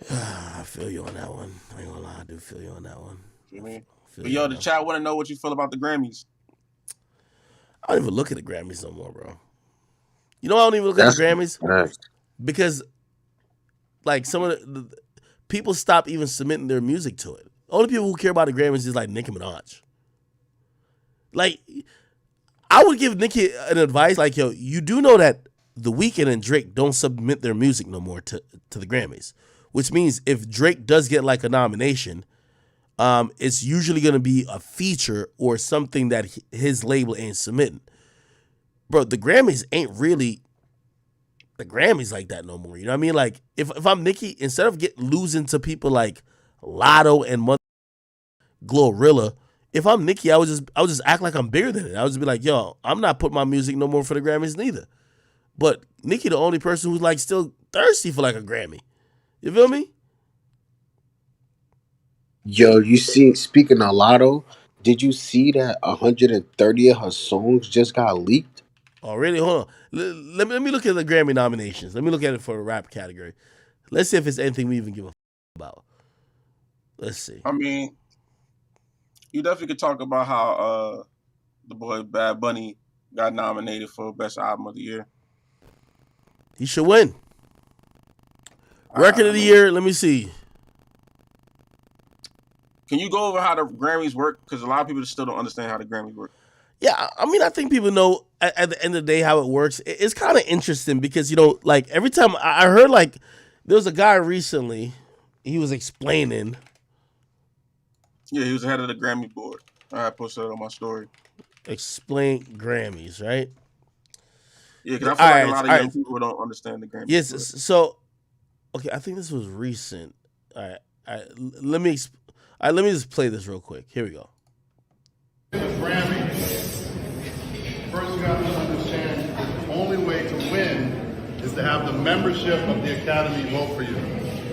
I feel you on that one. I ain't gonna lie, I do feel you on that one. You know what I mean? Feel But you yo, on the that chat want to know what you feel about the Grammys. I don't even look at the Grammys no more, bro. You know, I don't even look at the That's Grammys nice. because, like, some of the people stop even submitting their music to it. Only people who care about the Grammys is like Nicki Minaj. Like, I would give Nicki an advice like, yo, you do know that The Weeknd and Drake don't submit their music no more to the Grammys, which means if Drake does get like a nomination, it's usually going to be a feature or something that his label ain't submitting. Bro, the Grammys ain't really the Grammys like that no more. You know what I mean? Like, if I'm Nicki, instead of losing to people like Lotto and Glorilla, if I'm Nicki, I would just act like I'm bigger than it. I would just be like, yo, I'm not putting my music no more for the Grammys neither. But Nicki, the only person who's like still thirsty for like a Grammy. You feel me? Yo, you see, speaking of Lotto, did you see that 130 of her songs just got leaked? Oh, really? Hold on. Let me look at the Grammy nominations. Let me look at it for the rap category. Let's see if it's anything we even give a about. Let's see. I mean, you definitely could talk about how the boy Bad Bunny got nominated for Best Album of the Year. He should win. Record of the year, let me see. Can you go over how the Grammys work? Because a lot of people still don't understand how the Grammys work. Yeah, I mean, I think people know at the end of the day how it works. It's kind of interesting because, you know, like every time I heard, like, there was a guy recently, he was explaining. Yeah, he was the head of the Grammy board. I posted it on my story. Explain Grammys, right? Yeah, because I feel like a lot of young people don't understand the Grammys. Yes, so, okay, I think this was recent. All right, let me just play this real quick. Here we go. Grammy. First, you have to understand the only way to win is to have the membership of the Academy vote for you.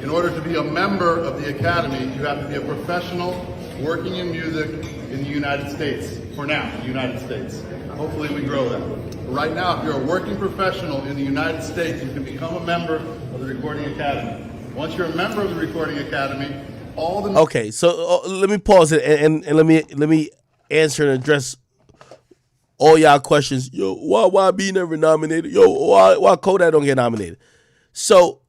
In order to be a member of the Academy, you have to be a professional working in music in the United States. For now, the United States. Hopefully we grow that. Right now, if you're a working professional in the United States, you can become a member of the Recording Academy. Once you're a member of the Recording Academy, all the... Okay, so let me pause it and let me answer and address all y'all questions. Yo, why B never nominated? Yo, why Kodak don't get nominated? So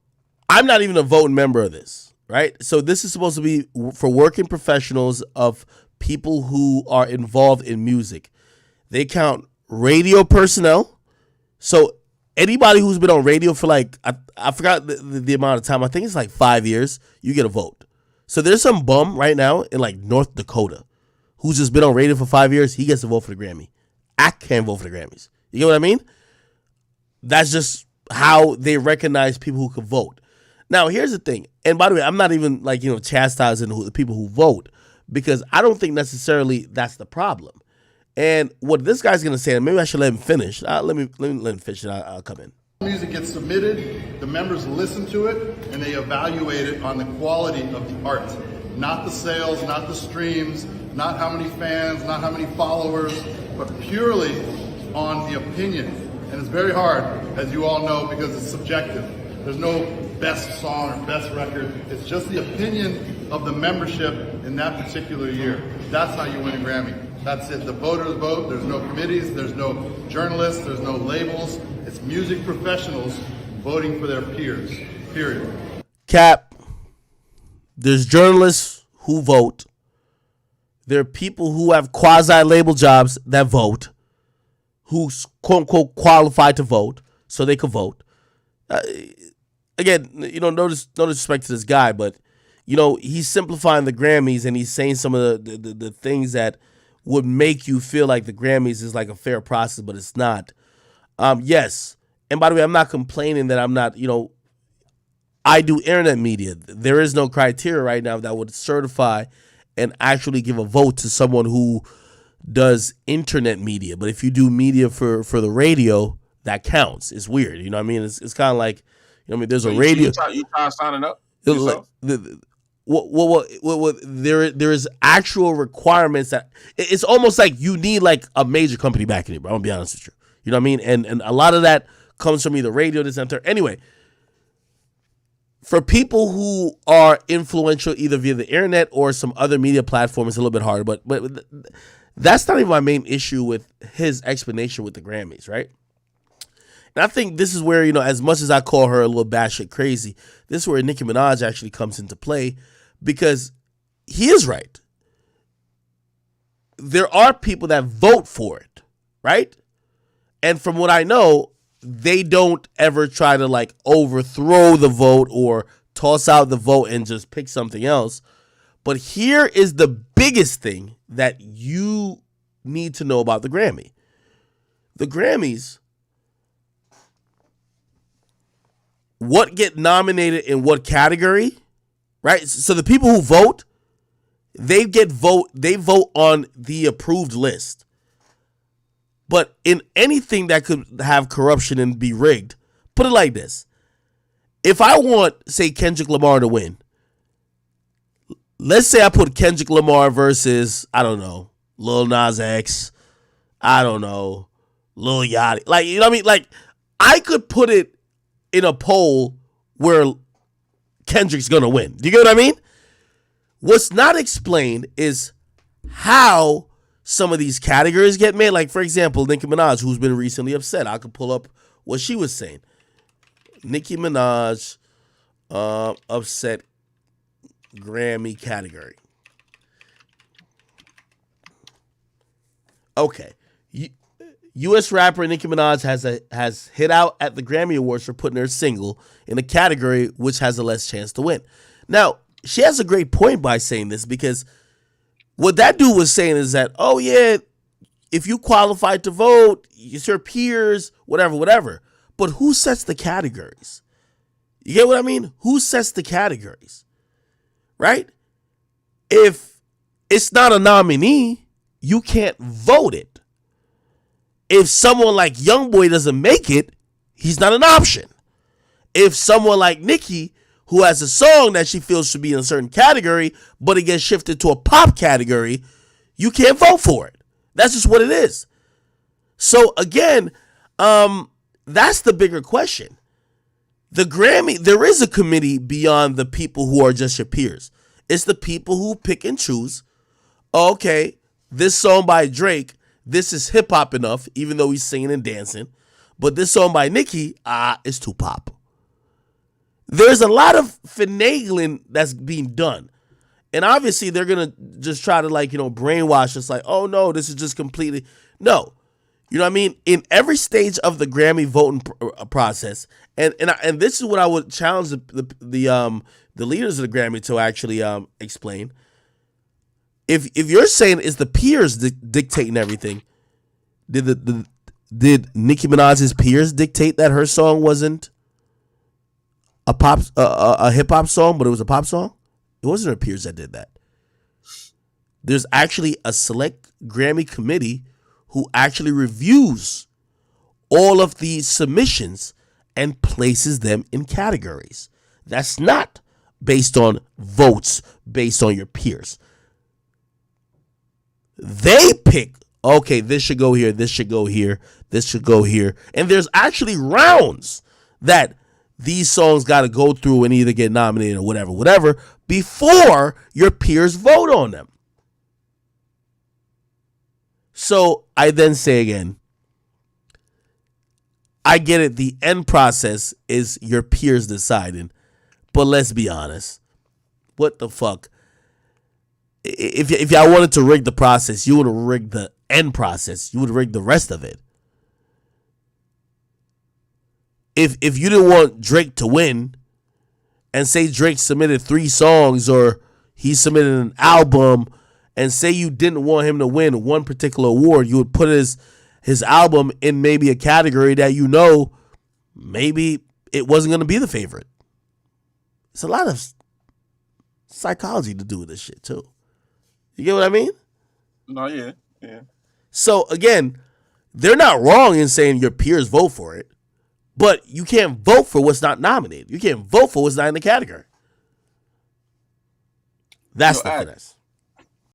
I'm not even a voting member of this, right? So this is supposed to be for working professionals of people who are involved in music. They count radio personnel. So anybody who's been on radio for like, I forgot the amount of time. I think it's like 5 years. You get a vote. So there's some bum right now in like North Dakota who's just been on radio for 5 years. He gets to vote for the Grammy. I can't vote for the Grammys. You get what I mean? That's just how they recognize people who can vote. Now, here's the thing. And by the way, I'm not even like, you know, chastising the people who vote because I don't think necessarily that's the problem. And what this guy's going to say, and maybe I should let him finish. Let me let him finish and I'll come in. Music gets submitted, the members listen to it, and they evaluate it on the quality of the art. Not the sales, not the streams, not how many fans, not how many followers, but purely on the opinion. And it's very hard, as you all know, because it's subjective. There's no best song or best record. It's just the opinion of the membership in that particular year. That's how you win a Grammy. That's it. The voters vote. There's no committees. There's no journalists. There's no labels. It's music professionals voting for their peers. Period. Cap. There's journalists who vote. There are people who have quasi-label jobs that vote, who's quote-unquote qualified to vote, so they could vote. Again, you know, no disrespect to this guy, but, you know, he's simplifying the Grammys and he's saying some of the things that would make you feel like the Grammys is like a fair process, but it's not. Yes, and by the way, I'm not complaining that I'm not, you know, I do internet media. There is no criteria right now that would certify and actually give a vote to someone who does internet media. But if you do media for the radio, that counts. It's weird. You know what I mean? It's kind of like, you know what I mean? There's a radio. You try signing up yourself? There is actual requirements that it's almost like you need like a major company backing it, bro. I'm gonna be honest with you. You know what I mean? And a lot of that comes from either radio, this, and that. Anyway, for people who are influential either via the internet or some other media platform, it's a little bit harder. But that's not even my main issue with his explanation with the Grammys, right? And I think this is where, as much as I call her a little batshit crazy, this is where Nicki Minaj actually comes into play, because he is right. There are people that vote for it, right? And from what I know, they don't ever try to like overthrow the vote or toss out the vote and just pick something else. But here is the biggest thing that you need to know about the Grammy. The Grammys, what get nominated in what category, right? So the people who vote, they vote on the approved list. But in anything that could have corruption and be rigged, put it like this. If I want, say, Kendrick Lamar to win, let's say I put Kendrick Lamar versus, I don't know, Lil Nas X, I don't know, Lil Yachty. Like, you know what I mean? Like, I could put it in a poll where Kendrick's going to win. Do you get what I mean? What's not explained is how some of these categories get made. Like, for example, Nicki Minaj, who's been recently upset. I could pull up what she was saying. Nicki Minaj upset Grammy category. Okay. U.S. rapper Nicki Minaj has hit out at the Grammy Awards for putting her single in a category which has a less chance to win. Now, she has a great point by saying this, because what that dude was saying is that, oh yeah, if you qualified to vote, it's your peers, whatever. But who sets the categories? You get what I mean? Who sets the categories? Right? If it's not a nominee, you can't vote it. If someone like Youngboy doesn't make it, he's not an option. If someone like Nicki, who has a song that she feels should be in a certain category, but it gets shifted to a pop category, you can't vote for it. That's just what it is. So again, that's the bigger question. The Grammy, there is a committee beyond the people who are just your peers. It's the people who pick and choose. Okay, this song by Drake, this is hip hop enough, even though he's singing and dancing. But this song by Nicki, it's too pop. There's a lot of finagling that's being done. And obviously they're going to just try to brainwash us like, oh no, this is just completely. No. You know what I mean? In every stage of the Grammy voting process, and this is what I would challenge the leaders of the Grammy to actually explain. If you're saying it's the peers dictating everything, did Nicki Minaj's peers dictate that her song wasn't a hip hop song, but it was a pop song? It wasn't her peers that did that. There's actually a select Grammy committee who actually reviews all of these submissions and places them in categories. That's not based on votes, based on your peers. They pick, okay, this should go here, this should go here, this should go here. And there's actually rounds that these songs got to go through and either get nominated or whatever, before your peers vote on them. So I then say again, I get it. The end process is your peers deciding, but let's be honest. What the fuck? If y'all wanted to rig the process, you would have rigged the end process. You would rig the rest of it. If you didn't want Drake to win, and say Drake submitted 3 songs or he submitted an album, and say you didn't want him to win one particular award, you would put his album in maybe a category that maybe it wasn't going to be the favorite. It's a lot of psychology to do with this shit too. You get what I mean? No, yeah. So again, they're not wrong in saying your peers vote for it, but you can't vote for what's not nominated. You can't vote for what's not in the category. That's the finesse.